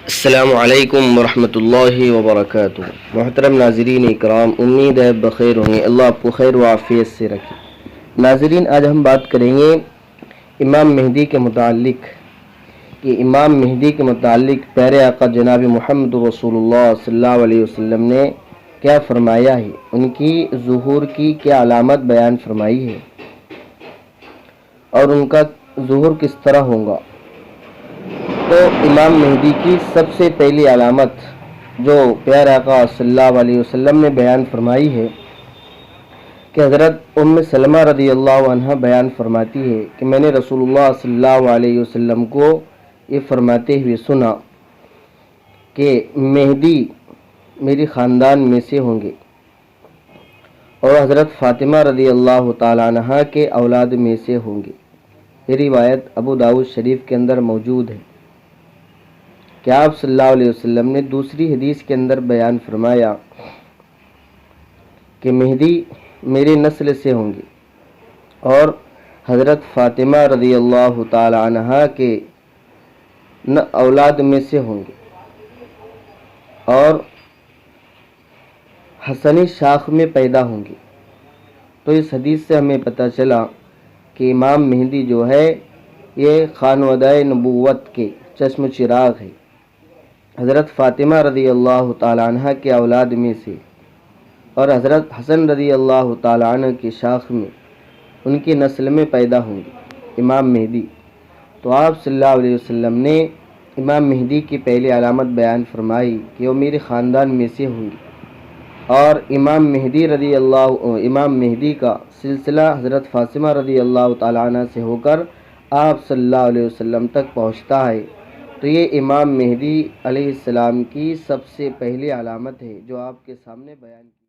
السلام علیکم ورحمۃ اللہ وبرکاتہ۔ محترم ناظرین اکرام، امید ہے بخیر ہوں گے، اللہ آپ کو خیر و عافیت سے رکھے۔ ناظرین، آج ہم بات کریں گے امام مہدی کے متعلق کہ امام مہدی کے متعلق پیارے آقا جناب محمد رسول اللہ صلی اللہ علیہ وسلم نے کیا فرمایا ہے، ان کی ظہور کی کیا علامت بیان فرمائی ہے اور ان کا ظہور کس طرح ہوگا۔ تو امام مہدی کی سب سے پہلی علامت جو پیارے آقا صلی اللہ علیہ وسلم نے بیان فرمائی ہے کہ حضرت ام سلمہ رضی اللہ عنہ بیان فرماتی ہے کہ میں نے رسول اللہ صلی اللہ علیہ وسلم کو یہ فرماتے ہوئے سنا کہ مہدی میری خاندان میں سے ہوں گے اور حضرت فاطمہ رضی اللہ تعالی عنہ کے اولاد میں سے ہوں گے۔ یہ روایت ابو داؤد شریف کے اندر موجود ہے کہ آپ صلی اللہ علیہ وسلم نے دوسری حدیث کے اندر بیان فرمایا کہ مہدی میری نسل سے ہوں گے اور حضرت فاطمہ رضی اللہ تعالی عنہ کے اولاد میں سے ہوں گے اور حسنی شاخ میں پیدا ہوں گے۔ تو اس حدیث سے ہمیں پتہ چلا کہ امام مہدی جو ہے یہ خانوادہ نبوت کے چشم چراغ ہے، حضرت فاطمہ رضی اللہ تعالی عنہ کے اولاد میں سے اور حضرت حسن رضی اللہ تعالی عنہ کی شاخ میں، ان کی نسل میں پیدا ہوں گے امام مہدی۔ تو آپ صلی اللہ علیہ وسلم نے امام مہدی کی پہلی علامت بیان فرمائی کہ وہ میرے خاندان میں سے ہوں گے اور امام مہدی کا سلسلہ حضرت فاطمہ رضی اللہ تعالی عنہ سے ہو کر آپ صلی اللہ علیہ وسلم تک پہنچتا ہے۔ تو یہ امام مہدی علیہ السلام کی سب سے پہلی علامت ہے جو آپ کے سامنے بیان کی۔